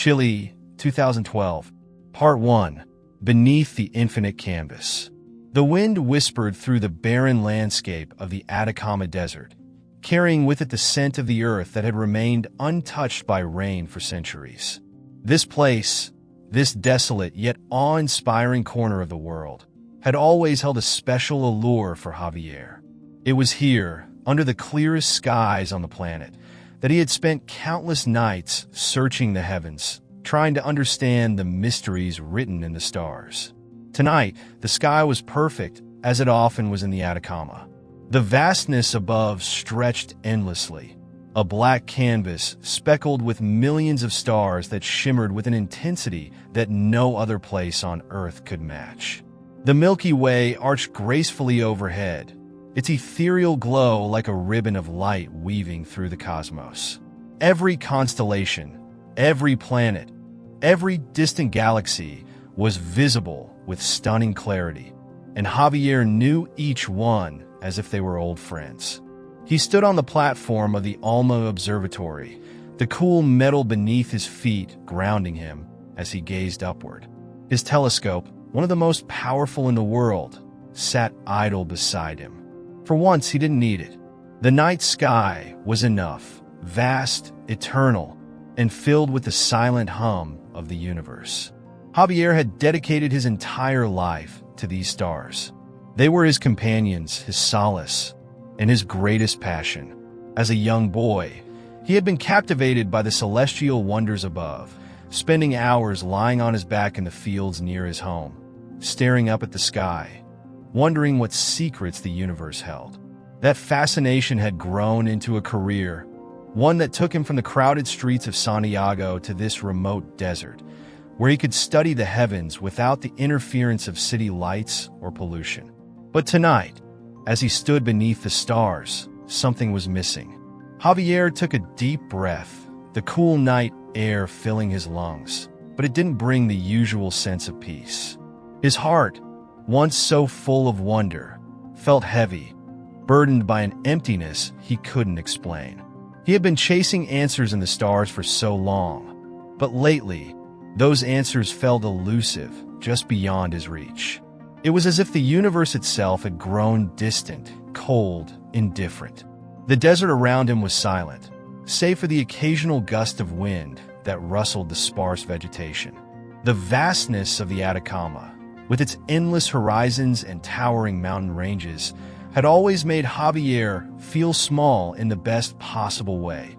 Chile, 2012. Part 1. Beneath the Infinite Canvas. The wind whispered through the barren landscape of the Atacama Desert, carrying with it the scent of the earth that had remained untouched by rain for centuries. This place, this desolate yet awe-inspiring corner of the world, had always held a special allure for Javier. It was here, under the clearest skies on the planet, that he had spent countless nights searching the heavens, trying to understand the mysteries written in the stars. Tonight, the sky was perfect, as it often was in the Atacama. The vastness above stretched endlessly, a black canvas speckled with millions of stars that shimmered with an intensity that no other place on Earth could match. The Milky Way arched gracefully overhead, its ethereal glow like a ribbon of light weaving through the cosmos. Every constellation, every planet, every distant galaxy was visible with stunning clarity, and Javier knew each one as if they were old friends. He stood on the platform of the Alma Observatory, the cool metal beneath his feet grounding him as he gazed upward. His telescope, one of the most powerful in the world, sat idle beside him. For once, he didn't need it. The night sky was enough, vast, eternal, and filled with the silent hum of the universe. Javier had dedicated his entire life to these stars. They were his companions, his solace, and his greatest passion. As a young boy, he had been captivated by the celestial wonders above, spending hours lying on his back in the fields near his home, staring up at the sky, wondering what secrets the universe held. That fascination had grown into a career, one that took him from the crowded streets of Santiago to this remote desert, where he could study the heavens without the interference of city lights or pollution. But tonight, as he stood beneath the stars, something was missing. Javier took a deep breath, the cool night air filling his lungs, but it didn't bring the usual sense of peace. His heart, once so full of wonder, felt heavy, burdened by an emptiness he couldn't explain. He had been chasing answers in the stars for so long, but lately, those answers felt elusive, just beyond his reach. It was as if the universe itself had grown distant, cold, indifferent. The desert around him was silent, save for the occasional gust of wind that rustled the sparse vegetation. The vastness of the Atacama, with its endless horizons and towering mountain ranges, had always made Javier feel small in the best possible way,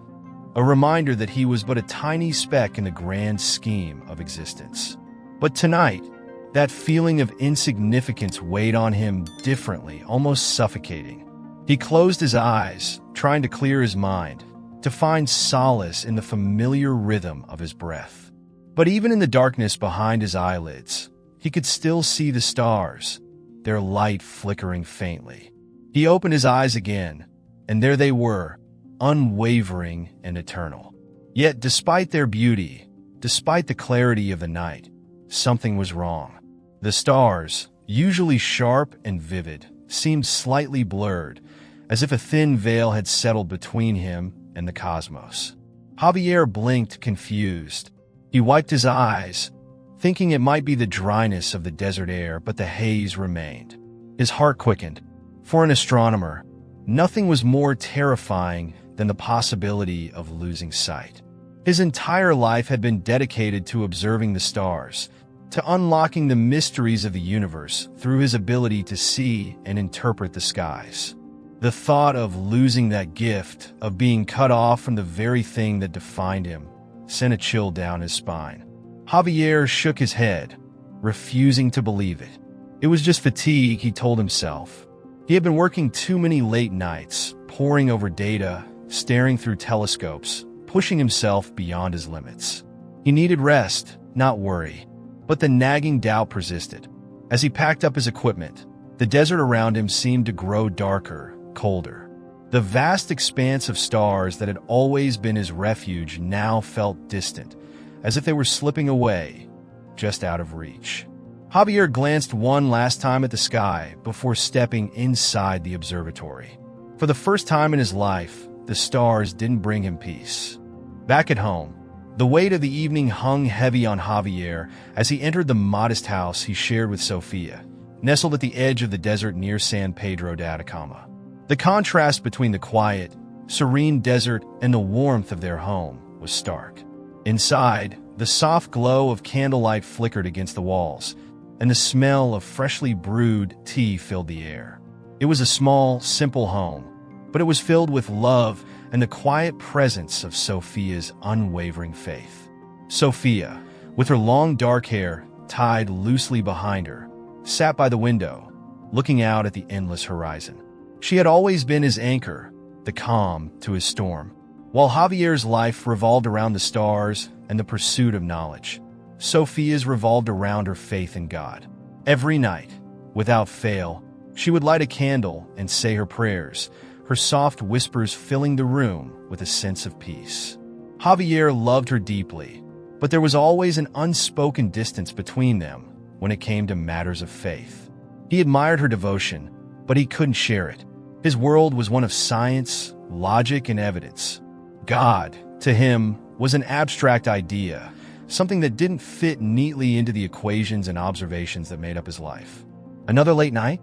a reminder that he was but a tiny speck in the grand scheme of existence. But tonight, that feeling of insignificance weighed on him differently, almost suffocating. He closed his eyes, trying to clear his mind, to find solace in the familiar rhythm of his breath. But even in the darkness behind his eyelids, he could still see the stars, their light flickering faintly. He opened his eyes again, and there they were, unwavering and eternal. Yet despite their beauty, despite the clarity of the night, something was wrong. The stars, usually sharp and vivid, seemed slightly blurred, as if a thin veil had settled between him and the cosmos. Javier blinked, confused. He wiped his eyes, thinking it might be the dryness of the desert air, but the haze remained. His heart quickened. For an astronomer, nothing was more terrifying than the possibility of losing sight. His entire life had been dedicated to observing the stars, to unlocking the mysteries of the universe through his ability to see and interpret the skies. The thought of losing that gift, of being cut off from the very thing that defined him, sent a chill down his spine. Javier shook his head, refusing to believe it. It was just fatigue, he told himself. He had been working too many late nights, poring over data, staring through telescopes, pushing himself beyond his limits. He needed rest, not worry. But the nagging doubt persisted. As he packed up his equipment, the desert around him seemed to grow darker, colder. The vast expanse of stars that had always been his refuge now felt distant, as if they were slipping away, just out of reach. Javier glanced one last time at the sky before stepping inside the observatory. For the first time in his life, the stars didn't bring him peace. Back at home, The weight of the evening hung heavy on Javier as he entered the modest house he shared with Sofia, nestled at the edge of the desert near San Pedro de Atacama. The contrast between the quiet, serene desert and the warmth of their home was stark. Inside, the soft glow of candlelight flickered against the walls, and the smell of freshly brewed tea filled the air. It was a small, simple home, but it was filled with love and the quiet presence of Sofia's unwavering faith. Sofia, with her long dark hair tied loosely behind her, sat by the window, looking out at the endless horizon. She had always been his anchor, the calm to his storm. While Javier's life revolved around the stars and the pursuit of knowledge, Sofia's revolved around her faith in God. Every night, without fail, she would light a candle and say her prayers, her soft whispers filling the room with a sense of peace. Javier loved her deeply, but there was always an unspoken distance between them when it came to matters of faith. He admired her devotion, but he couldn't share it. His world was one of science, logic, and evidence. God, to him, was an abstract idea, something that didn't fit neatly into the equations and observations that made up his life. Another late night?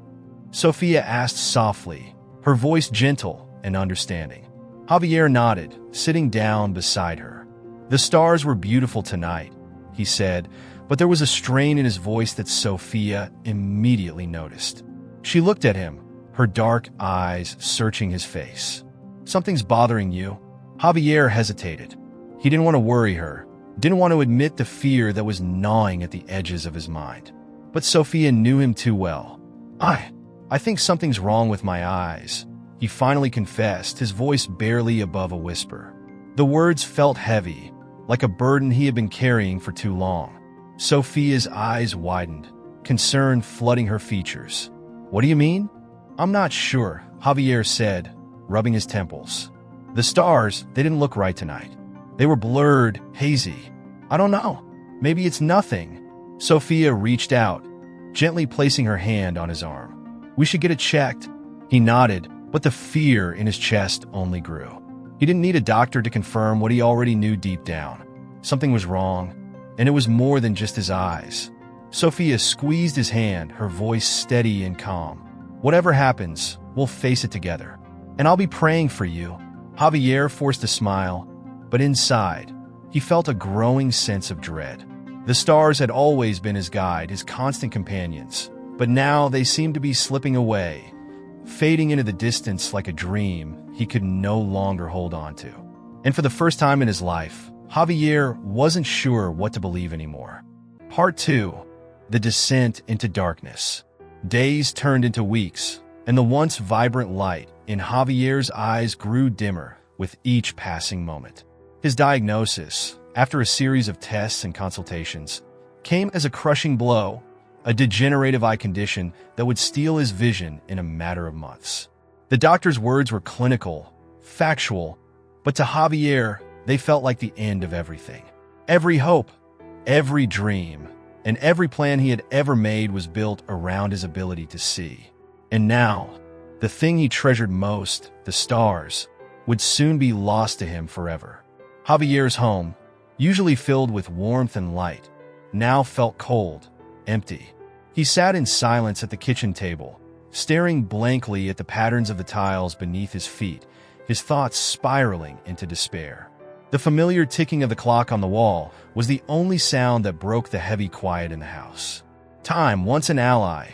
Sofia asked softly, her voice gentle and understanding. Javier nodded, sitting down beside her. "The stars were beautiful tonight," he said, but there was a strain in his voice that Sofia immediately noticed. She looked at him, her dark eyes searching his face. "Something's bothering you?" Javier hesitated. He didn't want to worry her, didn't want to admit the fear that was gnawing at the edges of his mind. But Sofia knew him too well. I think something's wrong with my eyes," he finally confessed, his voice barely above a whisper. The words felt heavy, like a burden he had been carrying for too long. Sofia's eyes widened, concern flooding her features. "What do you mean?" "I'm not sure," Javier said, rubbing his temples. "The stars, they didn't look right tonight. They were blurred, hazy. I don't know. Maybe it's nothing." Sofia reached out, gently placing her hand on his arm. "We should get it checked." He nodded, but the fear in his chest only grew. He didn't need a doctor to confirm what he already knew deep down. Something was wrong, and it was more than just his eyes. Sofia squeezed his hand, her voice steady and calm. "Whatever happens, we'll face it together. And I'll be praying for you." Javier forced a smile, but inside, he felt a growing sense of dread. The stars had always been his guide, his constant companions, but now they seemed to be slipping away, fading into the distance like a dream he could no longer hold on to. And for the first time in his life, Javier wasn't sure what to believe anymore. Part 2. The Descent into Darkness. Days turned into weeks, and the once vibrant light in Javier's eyes grew dimmer with each passing moment. His diagnosis, after a series of tests and consultations, came as a crushing blow, a degenerative eye condition that would steal his vision in a matter of months. The doctor's words were clinical, factual, but to Javier, they felt like the end of everything. Every hope, every dream, and every plan he had ever made was built around his ability to see. And now, the thing he treasured most, the stars, would soon be lost to him forever. Javier's home, usually filled with warmth and light, now felt cold, empty. He sat in silence at the kitchen table, staring blankly at the patterns of the tiles beneath his feet, his thoughts spiraling into despair. The familiar ticking of the clock on the wall was the only sound that broke the heavy quiet in the house. Time, once an ally,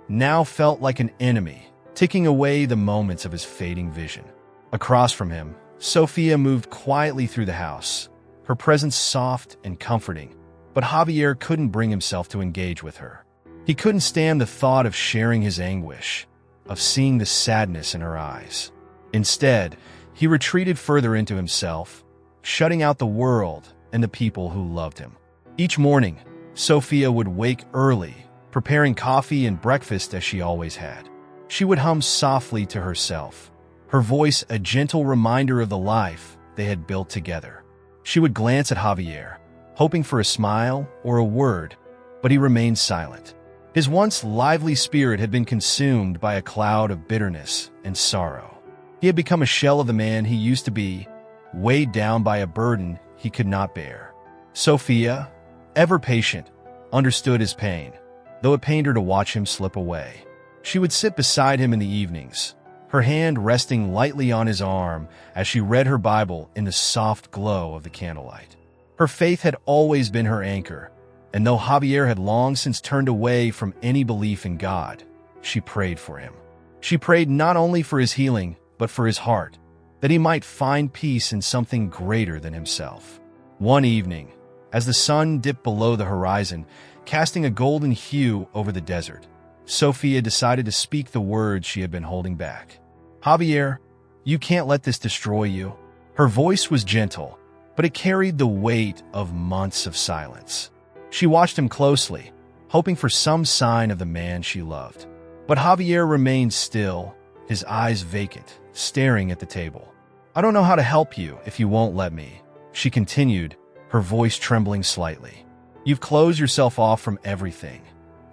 now felt like an enemy, ticking away the moments of his fading vision. Across from him, Sofia moved quietly through the house, her presence soft and comforting, but Javier couldn't bring himself to engage with her. He couldn't stand the thought of sharing his anguish, of seeing the sadness in her eyes. Instead, he retreated further into himself, shutting out the world and the people who loved him. Each morning, Sofia would wake early, preparing coffee and breakfast as she always had. She would hum softly to herself, her voice a gentle reminder of the life they had built together. She would glance at Javier, hoping for a smile or a word, but he remained silent. His once lively spirit had been consumed by a cloud of bitterness and sorrow. He had become a shell of the man he used to be, weighed down by a burden he could not bear. Sophia, ever patient, understood his pain, though it pained her to watch him slip away. She would sit beside him in the evenings, her hand resting lightly on his arm as she read her Bible in the soft glow of the candlelight. Her faith had always been her anchor, and though Javier had long since turned away from any belief in God, she prayed for him. She prayed not only for his healing, but for his heart, that he might find peace in something greater than himself. One evening, as the sun dipped below the horizon, casting a golden hue over the desert, Sophia decided to speak the words she had been holding back. Javier, you can't let this destroy you. Her voice was gentle, but it carried the weight of months of silence. She watched him closely, hoping for some sign of the man she loved. But Javier remained still, his eyes vacant, staring at the table. I don't know how to help you if you won't let me, she continued, her voice trembling slightly. You've closed yourself off from everything.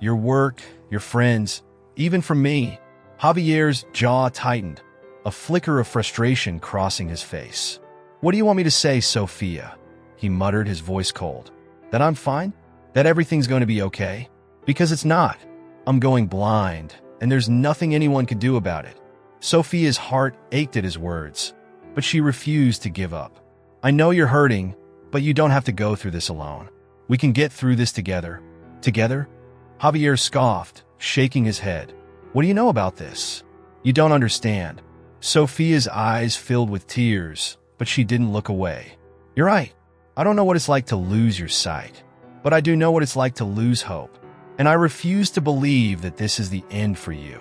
Your work, your friends, even from me. Javier's jaw tightened, a flicker of frustration crossing his face. What do you want me to say, Sophia? He muttered, his voice cold. That I'm fine? That everything's going to be okay? Because it's not. I'm going blind, and there's nothing anyone could do about it. Sophia's heart ached at his words, but she refused to give up. I know you're hurting, but you don't have to go through this alone. We can get through this together. Together? Javier scoffed, shaking his head. What do you know about this? You don't understand. Sophia's eyes filled with tears, but she didn't look away. You're right. I don't know what it's like to lose your sight, but I do know what it's like to lose hope. And I refuse to believe that this is the end for you.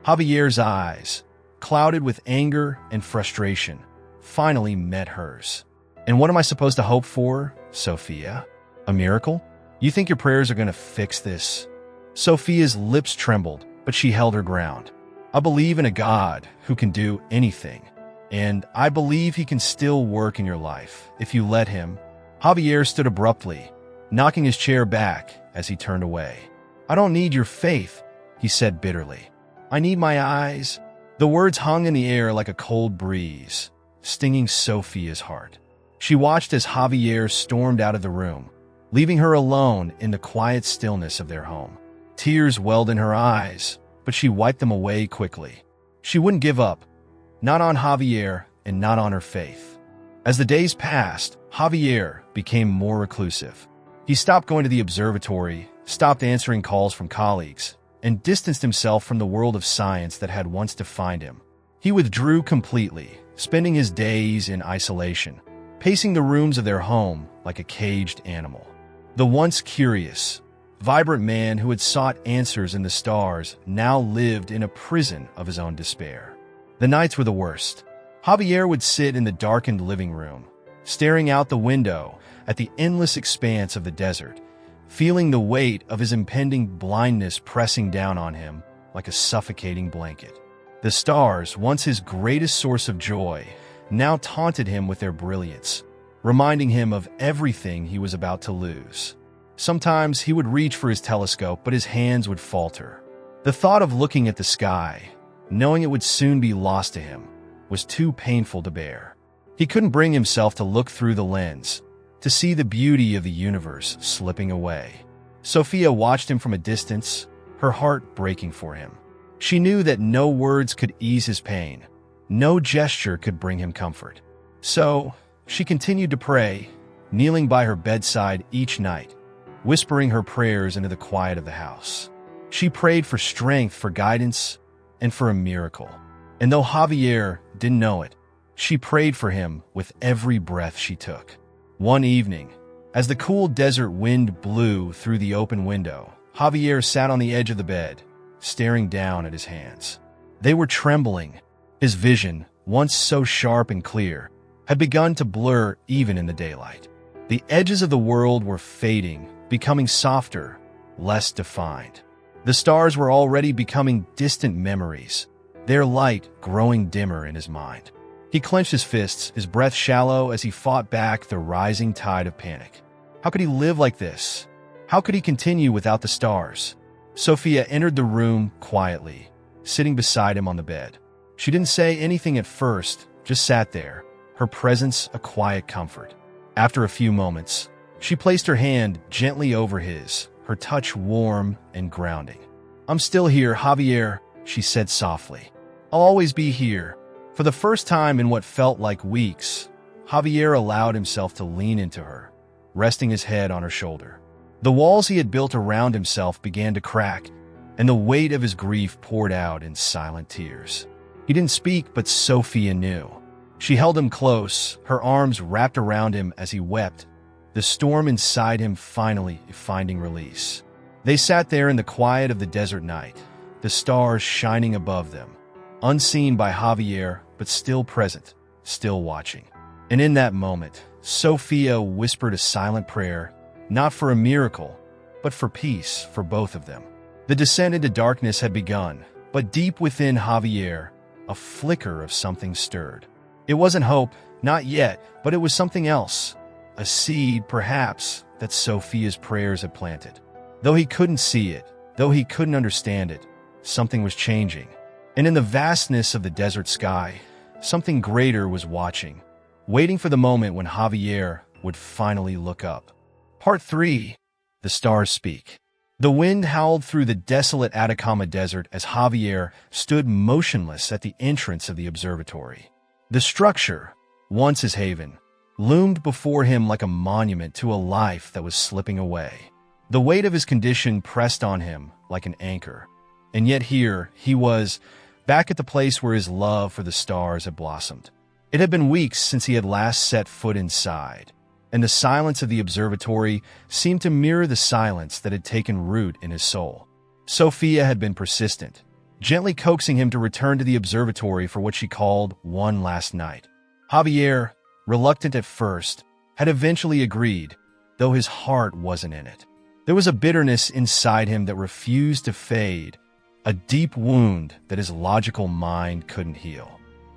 Javier's eyes, clouded with anger and frustration, finally met hers. And what am I supposed to hope for, Sophia? A miracle? You think your prayers are going to fix this? Sophia's lips trembled, but she held her ground. I believe in a God who can do anything, and I believe he can still work in your life if you let him. Javier stood abruptly, knocking his chair back as he turned away. I don't need your faith, he said bitterly. I need my eyes. The words hung in the air like a cold breeze, stinging Sophia's heart. She watched as Javier stormed out of the room, leaving her alone in the quiet stillness of their home. Tears welled in her eyes, but she wiped them away quickly. She wouldn't give up, not on Javier and not on her faith. As the days passed, Javier became more reclusive. He stopped going to the observatory, stopped answering calls from colleagues, and distanced himself from the world of science that had once defined him. He withdrew completely, spending his days in isolation, pacing the rooms of their home like a caged animal. The once curious, vibrant man who had sought answers in the stars now lived in a prison of his own despair. The nights were the worst. Javier would sit in the darkened living room, staring out the window at the endless expanse of the desert, feeling the weight of his impending blindness pressing down on him like a suffocating blanket. The stars, once his greatest source of joy, now taunted him with their brilliance, reminding him of everything he was about to lose. Sometimes he would reach for his telescope, but his hands would falter. The thought of looking at the sky, knowing it would soon be lost to him, was too painful to bear. He couldn't bring himself to look through the lens, to see the beauty of the universe slipping away. Sophia watched him from a distance, her heart breaking for him. She knew that no words could ease his pain, no gesture could bring him comfort. So, she continued to pray, kneeling by her bedside each night, whispering her prayers into the quiet of the house. She prayed for strength, for guidance, and for a miracle. And though Javier didn't know it, she prayed for him with every breath she took. One evening, as the cool desert wind blew through the open window, Javier sat on the edge of the bed, staring down at his hands. They were trembling. His vision, once so sharp and clear, had begun to blur even in the daylight. The edges of the world were fading, becoming softer, less defined. The stars were already becoming distant memories, their light growing dimmer in his mind. He clenched his fists, his breath shallow as he fought back the rising tide of panic. How could he live like this? How could he continue without the stars? Sophia entered the room quietly, sitting beside him on the bed. She didn't say anything at first, just sat there, her presence a quiet comfort. After a few moments, She placed her hand gently over his, her touch warm and grounding. "I'm still here, Javier," she said softly. "I'll always be here." For the first time in what felt like weeks, Javier allowed himself to lean into her, resting his head on her shoulder. The walls he had built around himself began to crack, and the weight of his grief poured out in silent tears. He didn't speak, but Sophia knew. She held him close, her arms wrapped around him as he wept, the storm inside him finally finding release. They sat there in the quiet of the desert night, the stars shining above them, unseen by Javier, but still present, still watching. And in that moment, Sophia whispered a silent prayer, not for a miracle, but for peace for both of them. The descent into darkness had begun, but deep within Javier, a flicker of something stirred. It wasn't hope, not yet, but it was something else. A seed, perhaps, that Sophia's prayers had planted. Though he couldn't see it, though he couldn't understand it, something was changing. And in the vastness of the desert sky, something greater was watching, waiting for the moment when Javier would finally look up. Part 3. The Stars Speak. The wind howled through the desolate Atacama Desert as Javier stood motionless at the entrance of the observatory. The structure, once his haven, loomed before him like a monument to a life that was slipping away. The weight of his condition pressed on him like an anchor. And yet here he was, back at the place where his love for the stars had blossomed. It had been weeks since he had last set foot inside, and the silence of the observatory seemed to mirror the silence that had taken root in his soul. Sophia had been persistent, gently coaxing him to return to the observatory for what she called one last night. Javier, reluctant at first, had eventually agreed, though his heart wasn't in it. There was a bitterness inside him that refused to fade, a deep wound that his logical mind couldn't heal.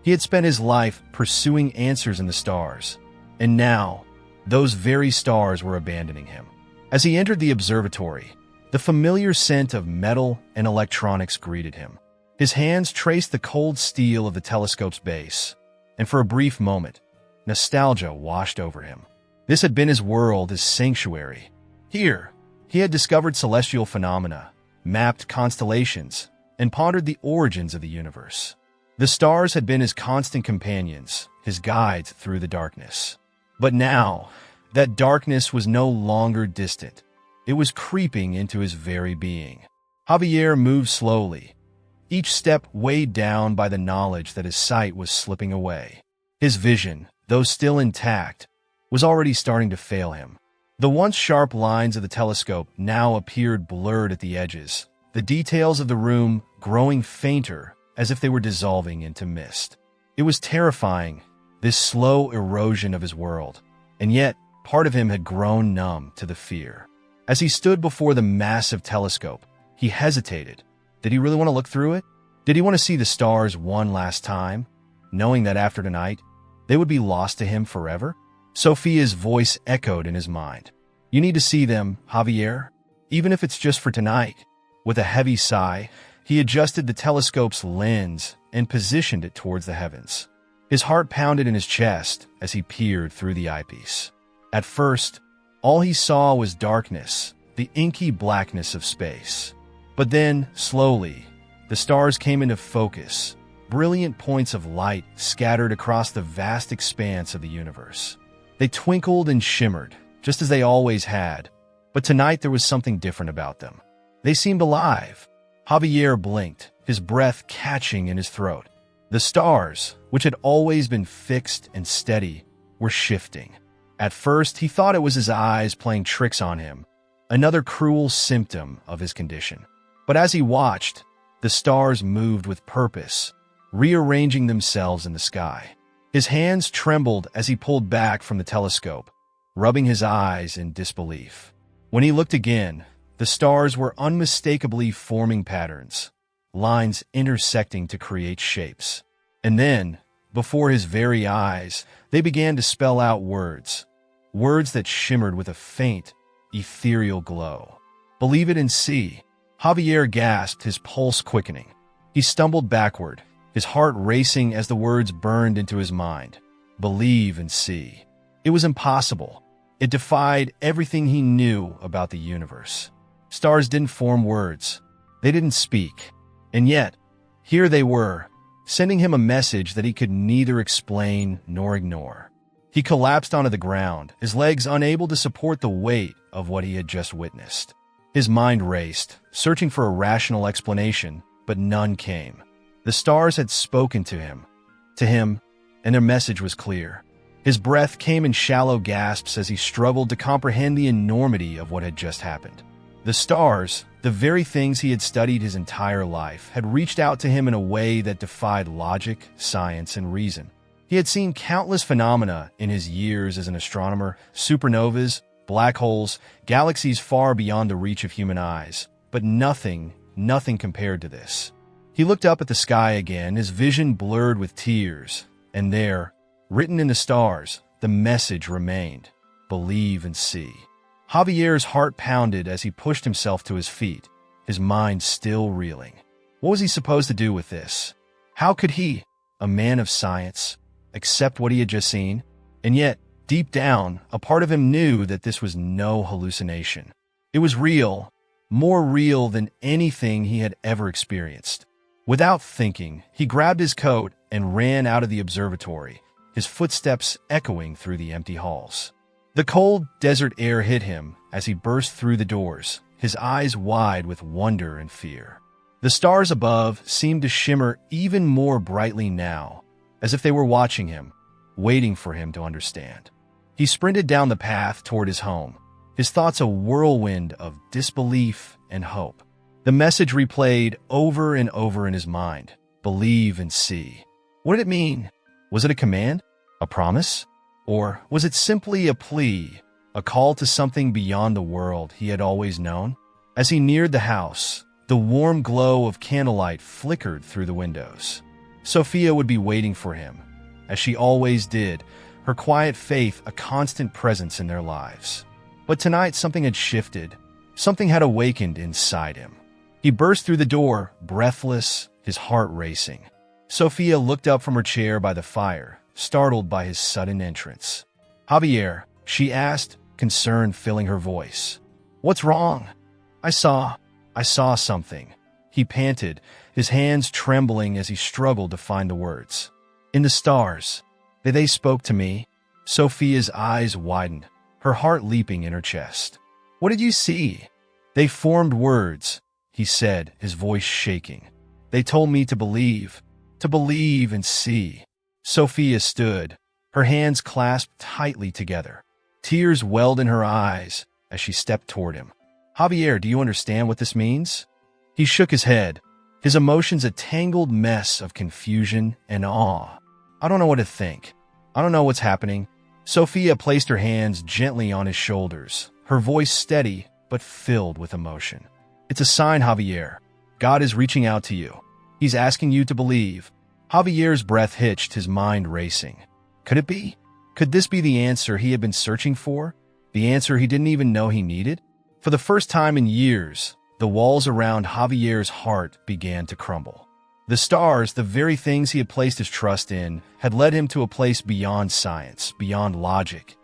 He had spent his life pursuing answers in the stars, and now, those very stars were abandoning him. As he entered the observatory, the familiar scent of metal and electronics greeted him. His hands traced the cold steel of the telescope's base, and for a brief moment, nostalgia washed over him. This had been his world, his sanctuary. Here, he had discovered celestial phenomena, mapped constellations, and pondered the origins of the universe. The stars had been his constant companions, his guides through the darkness. But now, that darkness was no longer distant. It was creeping into his very being. Javier moved slowly, each step weighed down by the knowledge that his sight was slipping away. His vision, though still intact, was already starting to fail him. The once sharp lines of the telescope now appeared blurred at the edges, the details of the room growing fainter as if they were dissolving into mist. It was terrifying, this slow erosion of his world, and yet part of him had grown numb to the fear. As he stood before the massive telescope, he hesitated. Did he really want to look through it? Did he want to see the stars one last time, knowing that after tonight, they would be lost to him forever? Sophia's voice echoed in his mind. "You need to see them, Javier, even if it's just for tonight." With a heavy sigh, he adjusted the telescope's lens and positioned it towards the heavens. His heart pounded in his chest as he peered through the eyepiece. At first, all he saw was darkness, the inky blackness of space. But then, slowly, the stars came into focus, brilliant points of light scattered across the vast expanse of the universe. They twinkled and shimmered, just as they always had, but tonight there was something different about them. They seemed alive. Javier blinked, his breath catching in his throat. The stars, which had always been fixed and steady, were shifting. At first, he thought it was his eyes playing tricks on him, another cruel symptom of his condition. But as he watched, the stars moved with purpose, rearranging themselves in the sky. His hands trembled as he pulled back from the telescope, rubbing his eyes in disbelief. When he looked again, the stars were unmistakably forming patterns, lines intersecting to create shapes. And then, before his very eyes, they began to spell out words that shimmered with a faint, ethereal glow. "Believe it and see." Javier gasped, his pulse quickening. He stumbled backward, his heart racing as the words burned into his mind. Believe and see. It was impossible. It defied everything he knew about the universe. Stars didn't form words. They didn't speak. And yet, here they were, sending him a message that he could neither explain nor ignore. He collapsed onto the ground, his legs unable to support the weight of what he had just witnessed. His mind raced, searching for a rational explanation, but none came. The stars had spoken to him, and their message was clear. His breath came in shallow gasps as he struggled to comprehend the enormity of what had just happened. The stars, the very things he had studied his entire life, had reached out to him in a way that defied logic, science, and reason. He had seen countless phenomena in his years as an astronomer: supernovas, black holes, galaxies far beyond the reach of human eyes. But nothing compared to this. He looked up at the sky again, his vision blurred with tears, and there, written in the stars, the message remained: believe and see. Javier's heart pounded as he pushed himself to his feet, his mind still reeling. What was he supposed to do with this? How could he, a man of science, accept what he had just seen? And yet, deep down, a part of him knew that this was no hallucination. It was real, more real than anything he had ever experienced. Without thinking, he grabbed his coat and ran out of the observatory, his footsteps echoing through the empty halls. The cold desert air hit him as he burst through the doors, his eyes wide with wonder and fear. The stars above seemed to shimmer even more brightly now, as if they were watching him, waiting for him to understand. He sprinted down the path toward his home, his thoughts a whirlwind of disbelief and hope. The message replayed over and over in his mind: believe and see. What did it mean? Was it a command? A promise? Or was it simply a plea, a call to something beyond the world he had always known? As he neared the house, the warm glow of candlelight flickered through the windows. Sophia would be waiting for him, as she always did, her quiet faith a constant presence in their lives. But tonight something had shifted. Something had awakened inside him. He burst through the door, breathless, his heart racing. Sophia looked up from her chair by the fire, startled by his sudden entrance. "Javier," she asked, concern filling her voice. "What's wrong?" I saw something," he panted, his hands trembling as he struggled to find the words. "In the stars. They spoke to me." Sophia's eyes widened, her heart leaping in her chest. "What did you see?" "They formed words," he said, his voice shaking. "They told me to believe and see." Sophia stood, her hands clasped tightly together. Tears welled in her eyes as she stepped toward him. "Javier, do you understand what this means?" He shook his head, his emotions a tangled mess of confusion and awe. "I don't know what to think. I don't know what's happening." Sophia placed her hands gently on his shoulders, her voice steady but filled with emotion. "It's a sign, Javier. God is reaching out to you. He's asking you to believe." Javier's breath hitched, his mind racing. Could it be? Could this be the answer he had been searching for? The answer he didn't even know he needed? For the first time in years, the walls around Javier's heart began to crumble. The stars, the very things he had placed his trust in, had led him to a place beyond science, beyond logic,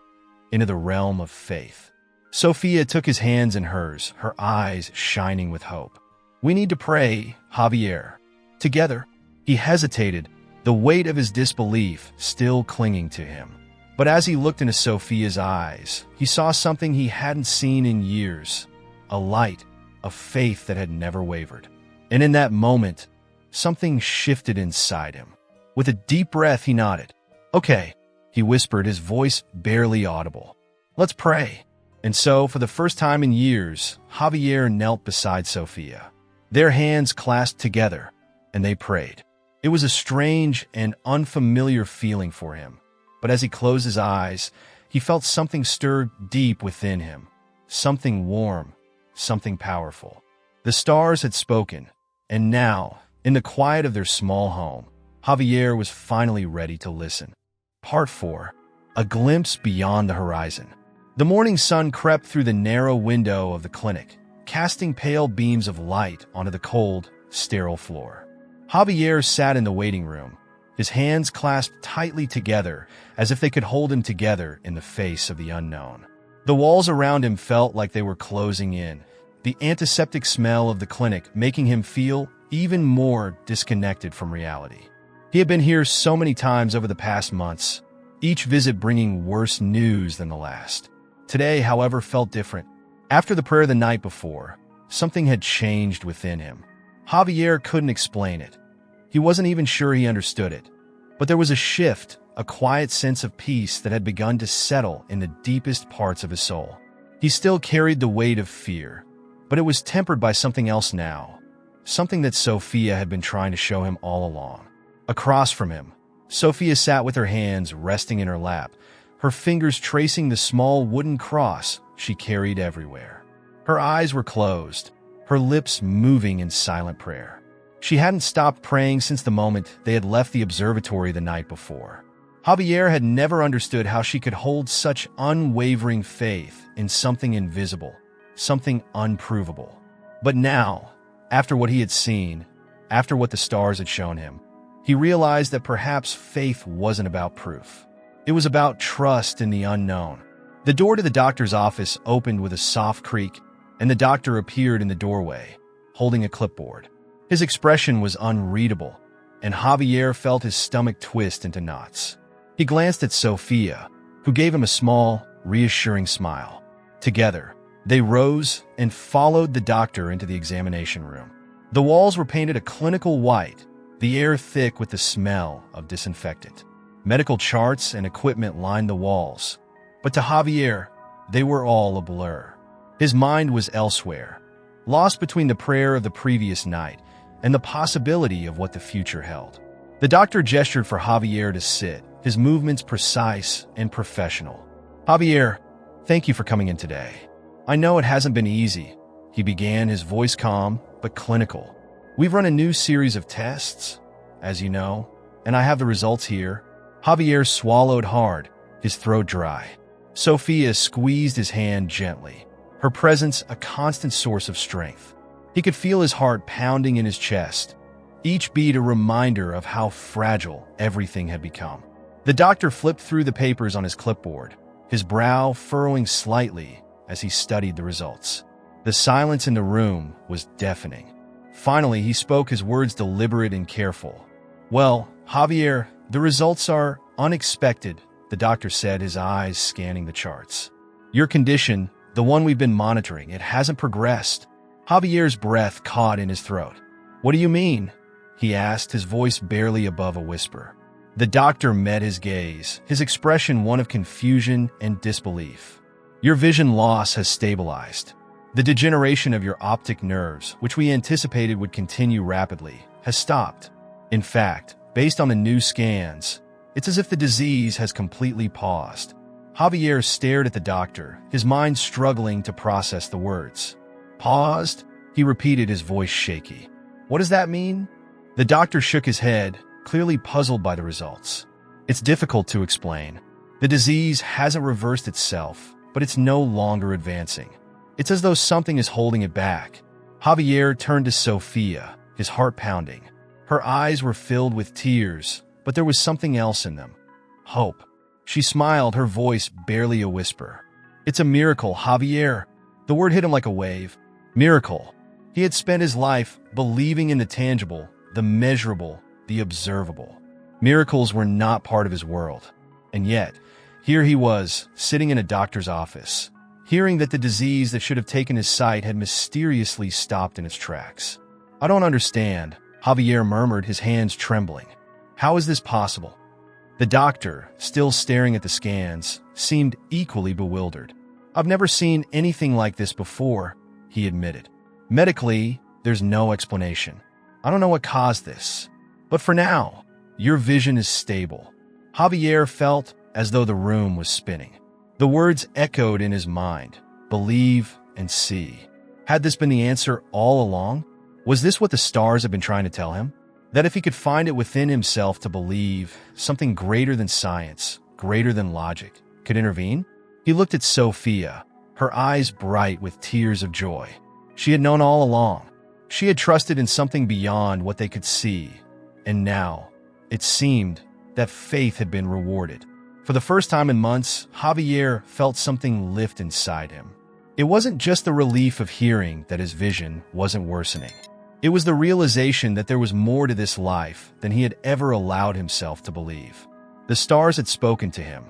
into the realm of faith. Sophia took his hands in hers, her eyes shining with hope. "We need to pray, Javier. Together." He hesitated, the weight of his disbelief still clinging to him. But as he looked into Sophia's eyes, he saw something he hadn't seen in years, a light, a faith that had never wavered. And in that moment, something shifted inside him. With a deep breath, he nodded. "Okay," he whispered, his voice barely audible. "Let's pray." And so, for the first time in years, Javier knelt beside Sophia. Their hands clasped together, and they prayed. It was a strange and unfamiliar feeling for him, but as he closed his eyes, he felt something stir deep within him, something warm, something powerful. The stars had spoken, and now, in the quiet of their small home, Javier was finally ready to listen. Part 4. A glimpse beyond the horizon. The morning sun crept through the narrow window of the clinic, casting pale beams of light onto the cold, sterile floor. Javier sat in the waiting room, his hands clasped tightly together as if they could hold him together in the face of the unknown. The walls around him felt like they were closing in, the antiseptic smell of the clinic making him feel even more disconnected from reality. He had been here so many times over the past months, each visit bringing worse news than the last. Today, however, felt different. After the prayer the night before, something had changed within him. Javier couldn't explain it. He wasn't even sure he understood it. But there was a shift, a quiet sense of peace that had begun to settle in the deepest parts of his soul. He still carried the weight of fear, but it was tempered by something else now, something that Sophia had been trying to show him all along. Across from him, Sophia sat with her hands resting in her lap, her fingers tracing the small wooden cross she carried everywhere. Her eyes were closed, her lips moving in silent prayer. She hadn't stopped praying since the moment they had left the observatory the night before. Javier had never understood how she could hold such unwavering faith in something invisible, something unprovable. But now, after what he had seen, after what the stars had shown him, he realized that perhaps faith wasn't about proof. It was about trust in the unknown. The door to the doctor's office opened with a soft creak, and the doctor appeared in the doorway, holding a clipboard. His expression was unreadable, and Javier felt his stomach twist into knots. He glanced at Sophia, who gave him a small, reassuring smile. Together, they rose and followed the doctor into the examination room. The walls were painted a clinical white, the air thick with the smell of disinfectant. Medical charts and equipment lined the walls, but to Javier, they were all a blur. His mind was elsewhere, lost between the prayer of the previous night and the possibility of what the future held. The doctor gestured for Javier to sit, his movements precise and professional. "Javier, thank you for coming in today. I know it hasn't been easy," he began, his voice calm but clinical. "We've run a new series of tests, as you know, and I have the results here." Javier swallowed hard, his throat dry. Sophia squeezed his hand gently, her presence a constant source of strength. He could feel his heart pounding in his chest, each beat a reminder of how fragile everything had become. The doctor flipped through the papers on his clipboard, his brow furrowing slightly as he studied the results. The silence in the room was deafening. Finally, he spoke, his words deliberate and careful. "Well, Javier, the results are unexpected," the doctor said, his eyes scanning the charts. "Your condition, the one we've been monitoring, it hasn't progressed." Javier's breath caught in his throat. "What do you mean?" he asked, his voice barely above a whisper. The doctor met his gaze, his expression one of confusion and disbelief. "Your vision loss has stabilized. The degeneration of your optic nerves, which we anticipated would continue rapidly, has stopped. In fact, based on the new scans, it's as if the disease has completely paused." Javier stared at the doctor, his mind struggling to process the words. "Paused?" he repeated, his voice shaky. "What does that mean?" The doctor shook his head, clearly puzzled by the results. "It's difficult to explain. The disease hasn't reversed itself, but it's no longer advancing. It's as though something is holding it back." Javier turned to Sophia, his heart pounding. Her eyes were filled with tears, but there was something else in them. Hope. She smiled, her voice barely a whisper. "It's a miracle, Javier." The word hit him like a wave. Miracle. He had spent his life believing in the tangible, the measurable, the observable. Miracles were not part of his world. And yet, here he was, sitting in a doctor's office, hearing that the disease that should have taken his sight had mysteriously stopped in its tracks. "I don't understand," Javier murmured, his hands trembling. "How is this possible?" The doctor, still staring at the scans, seemed equally bewildered. "I've never seen anything like this before," he admitted. "Medically, there's no explanation. I don't know what caused this. But for now, your vision is stable." Javier felt as though the room was spinning. The words echoed in his mind, believe and see. Had this been the answer all along? Was this what the stars had been trying to tell him? That if he could find it within himself to believe, something greater than science, greater than logic, could intervene? He looked at Sophia, her eyes bright with tears of joy. She had known all along. She had trusted in something beyond what they could see. And now, it seemed that faith had been rewarded. For the first time in months, Javier felt something lift inside him. It wasn't just the relief of hearing that his vision wasn't worsening. It was the realization that there was more to this life than he had ever allowed himself to believe. The stars had spoken to him,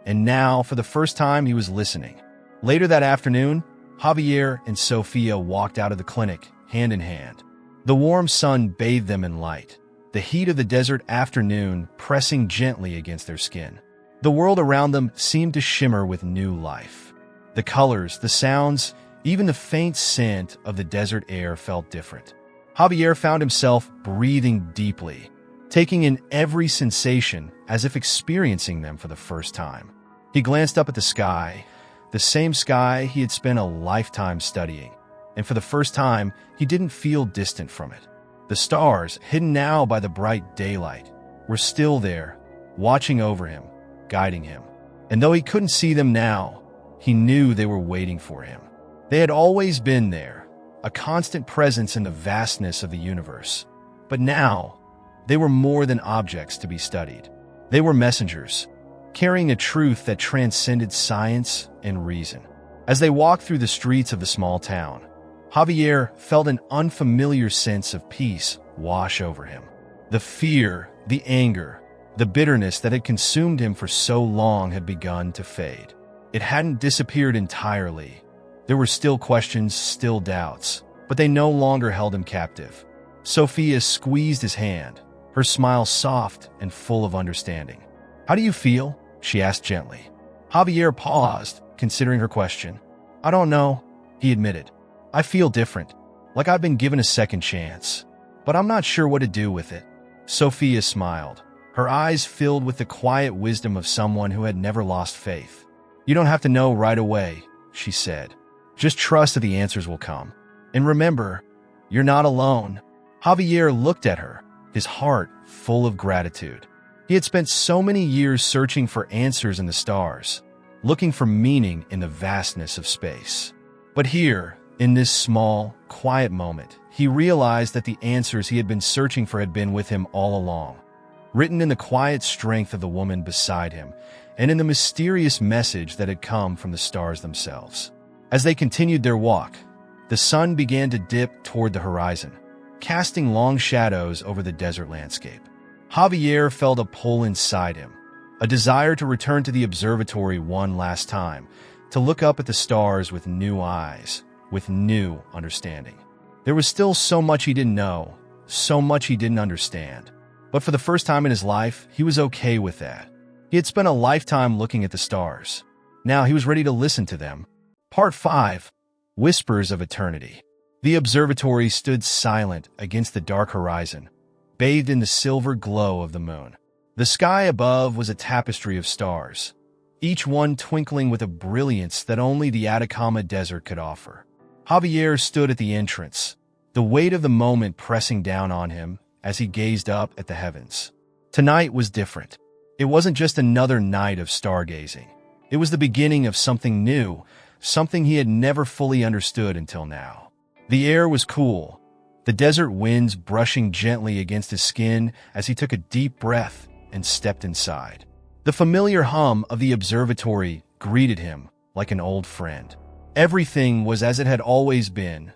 and now, for the first time, he was listening. Later that afternoon, Javier and Sofia walked out of the clinic, hand in hand. The warm sun bathed them in light, the heat of the desert afternoon pressing gently against their skin. The world around them seemed to shimmer with new life. The colors, the sounds, even the faint scent of the desert air felt different. Javier found himself breathing deeply, taking in every sensation as if experiencing them for the first time. He glanced up at the sky, the same sky he had spent a lifetime studying, and for the first time, he didn't feel distant from it. The stars, hidden now by the bright daylight, were still there, watching over him, guiding him. And though he couldn't see them now, he knew they were waiting for him. They had always been there, a constant presence in the vastness of the universe. But now, they were more than objects to be studied. They were messengers, carrying a truth that transcended science and reason. As they walked through the streets of the small town, Javier felt an unfamiliar sense of peace wash over him. The fear, the anger, the bitterness that had consumed him for so long had begun to fade. It hadn't disappeared entirely. There were still questions, still doubts, but they no longer held him captive. Sofia squeezed his hand, her smile soft and full of understanding. "How do you feel?" she asked gently. Javier paused, considering her question. "I don't know," he admitted. "I feel different, like I've been given a second chance, but I'm not sure what to do with it." Sofia smiled, her eyes filled with the quiet wisdom of someone who had never lost faith. "You don't have to know right away," she said. "Just trust that the answers will come. And remember, you're not alone." Javier looked at her, his heart full of gratitude. He had spent so many years searching for answers in the stars, looking for meaning in the vastness of space. But here, in this small, quiet moment, he realized that the answers he had been searching for had been with him all along, written in the quiet strength of the woman beside him, and in the mysterious message that had come from the stars themselves. As they continued their walk, the sun began to dip toward the horizon, casting long shadows over the desert landscape. Javier felt a pull inside him, a desire to return to the observatory one last time, to look up at the stars with new eyes, with new understanding. There was still so much he didn't know, so much he didn't understand. But for the first time in his life, he was okay with that. He had spent a lifetime looking at the stars. Now he was ready to listen to them. Part 5. Whispers of Eternity. The observatory stood silent against the dark horizon, bathed in the silver glow of the moon. The sky above was a tapestry of stars, each one twinkling with a brilliance that only the Atacama Desert could offer. Javier stood at the entrance, the weight of the moment pressing down on him as he gazed up at the heavens. Tonight was different. It wasn't just another night of stargazing. It was the beginning of something new, something he had never fully understood until now. The air was cool, the desert winds brushing gently against his skin as he took a deep breath and stepped inside. The familiar hum of the observatory greeted him like an old friend. Everything was as it had always been.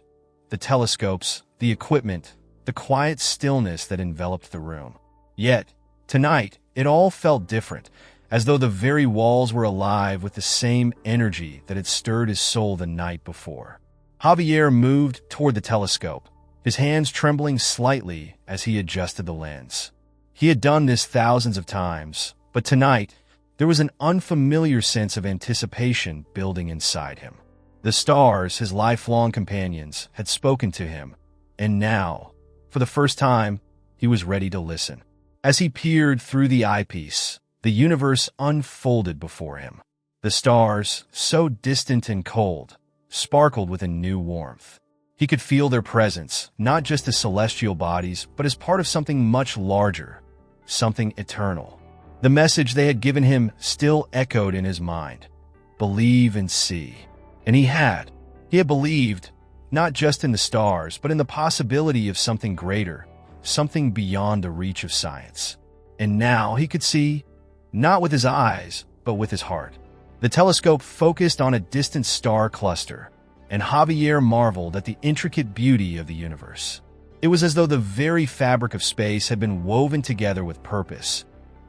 The telescopes, the equipment, the quiet stillness that enveloped the room. Yet, tonight, it all felt different, as though the very walls were alive with the same energy that had stirred his soul the night before. Javier moved toward the telescope, his hands trembling slightly as he adjusted the lens. He had done this thousands of times, but tonight, there was an unfamiliar sense of anticipation building inside him. The stars, his lifelong companions, had spoken to him, and now, for the first time, he was ready to listen. As he peered through the eyepiece, the universe unfolded before him. The stars, so distant and cold, sparkled with a new warmth. He could feel their presence, not just as celestial bodies, but as part of something much larger, something eternal. The message they had given him still echoed in his mind. Believe and see. And he had. He had believed, not just in the stars, but in the possibility of something greater, something beyond the reach of science. And now he could see, not with his eyes, but with his heart. The telescope focused on a distant star cluster, and Javier marveled at the intricate beauty of the universe. It was as though the very fabric of space had been woven together with purpose,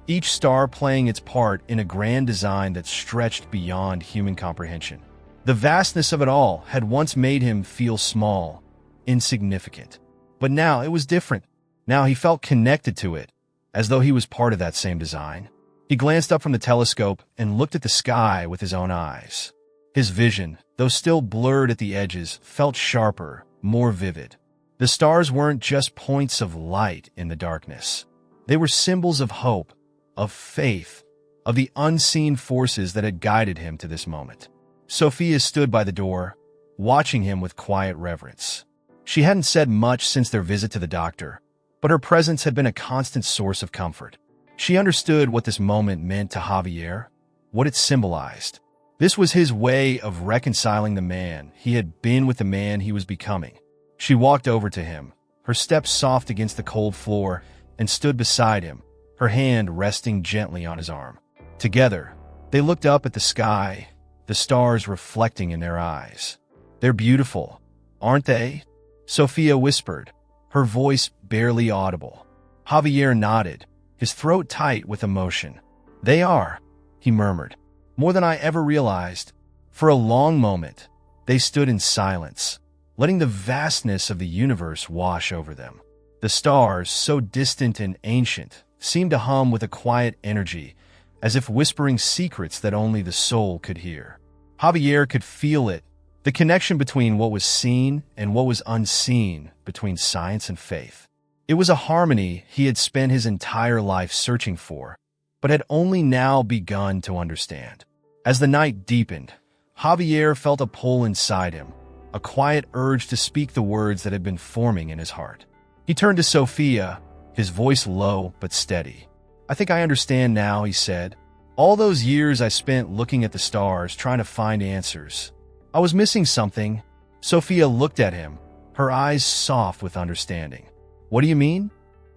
each star playing its part in a grand design that stretched beyond human comprehension. The vastness of it all had once made him feel small, insignificant. But now it was different. Now he felt connected to it, as though he was part of that same design. He glanced up from the telescope and looked at the sky with his own eyes. His vision, though still blurred at the edges, felt sharper, more vivid. The stars weren't just points of light in the darkness. They were symbols of hope, of faith, of the unseen forces that had guided him to this moment. Sophia stood by the door, watching him with quiet reverence. She hadn't said much since their visit to the doctor, but her presence had been a constant source of comfort. She understood what this moment meant to Javier, what it symbolized. This was his way of reconciling the man he had been with the man he was becoming. She walked over to him, her steps soft against the cold floor, and stood beside him, her hand resting gently on his arm. Together, they looked up at the sky, the stars reflecting in their eyes. "They're beautiful, aren't they?" Sophia whispered, her voice barely audible. Javier nodded, his throat tight with emotion. "They are," he murmured. "More than I ever realized." For a long moment, they stood in silence, letting the vastness of the universe wash over them. The stars, so distant and ancient, seemed to hum with a quiet energy, as if whispering secrets that only the soul could hear. Javier could feel it, the connection between what was seen and what was unseen, between science and faith. It was a harmony he had spent his entire life searching for, but had only now begun to understand. As the night deepened, Javier felt a pull inside him, a quiet urge to speak the words that had been forming in his heart. He turned to Sophia, his voice low but steady. "I think I understand now," he said. "All those years I spent looking at the stars, trying to find answers. I was missing something." Sophia looked at him, her eyes soft with understanding. "What do you mean?"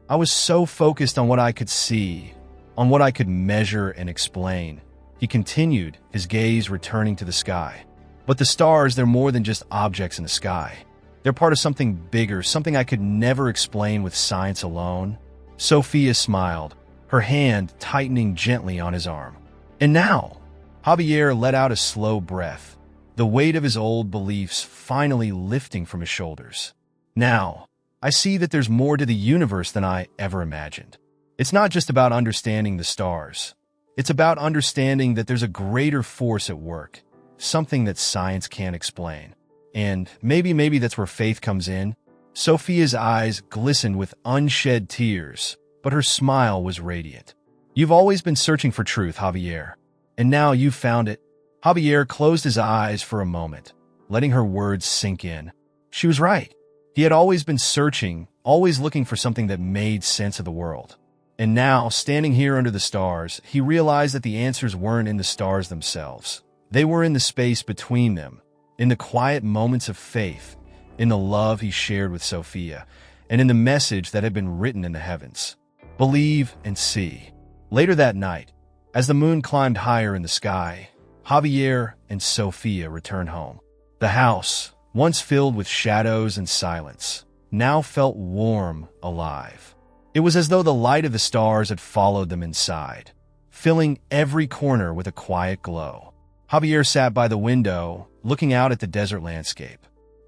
"I was so focused on what I could see, on what I could measure and explain," he continued, his gaze returning to the sky. "But the stars, they're more than just objects in the sky. They're part of something bigger, something I could never explain with science alone." Sophia smiled, her hand tightening gently on his arm. "And now?" Javier let out a slow breath, the weight of his old beliefs finally lifting from his shoulders. "Now, I see that there's more to the universe than I ever imagined. It's not just about understanding the stars. It's about understanding that there's a greater force at work, something that science can't explain. And maybe that's where faith comes in." Sophia's eyes glistened with unshed tears, but her smile was radiant. "You've always been searching for truth, Javier, and now you've found it." Javier closed his eyes for a moment, letting her words sink in. She was right. He had always been searching, always looking for something that made sense of the world. And now, standing here under the stars, he realized that the answers weren't in the stars themselves. They were in the space between them, in the quiet moments of faith, in the love he shared with Sophia, and in the message that had been written in the heavens. Believe and see. Later that night, as the moon climbed higher in the sky, Javier and Sophia returned home. The house, once filled with shadows and silence, now felt warm, alive. It was as though the light of the stars had followed them inside, filling every corner with a quiet glow. Javier sat by the window, looking out at the desert landscape.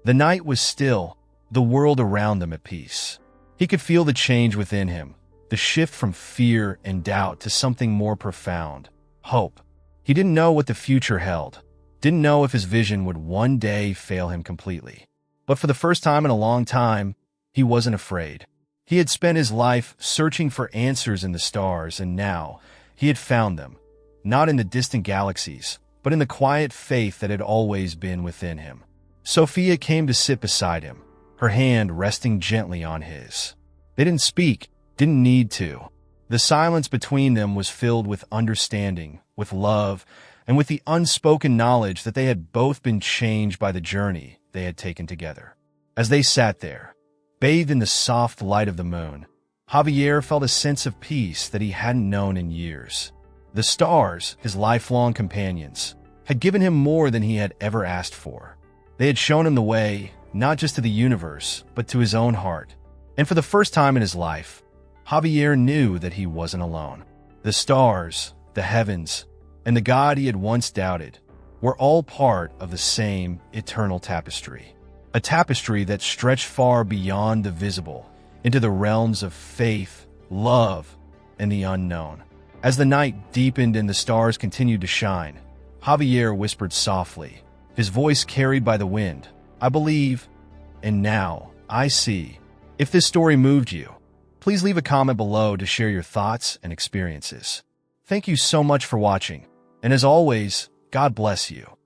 The night was still, the world around them at peace. He could feel the change within him, the shift from fear and doubt to something more profound, hope. He didn't know what the future held, didn't know if his vision would one day fail him completely. But for the first time in a long time, he wasn't afraid. He had spent his life searching for answers in the stars, and now he had found them, not in the distant galaxies, but in the quiet faith that had always been within him. Sophia came to sit beside him, her hand resting gently on his. They didn't speak, didn't need to. The silence between them was filled with understanding, with love, and with the unspoken knowledge that they had both been changed by the journey they had taken together. As they sat there, bathed in the soft light of the moon, Javier felt a sense of peace that he hadn't known in years. The stars, his lifelong companions, had given him more than he had ever asked for. They had shown him the way, not just to the universe, but to his own heart. And for the first time in his life, Javier knew that he wasn't alone. The stars, the heavens, and the God he had once doubted were all part of the same eternal tapestry. A tapestry that stretched far beyond the visible into the realms of faith, love, and the unknown. As the night deepened and the stars continued to shine, Javier whispered softly, his voice carried by the wind, "I believe, and now I see." If this story moved you, please leave a comment below to share your thoughts and experiences. Thank you so much for watching, and as always, God bless you.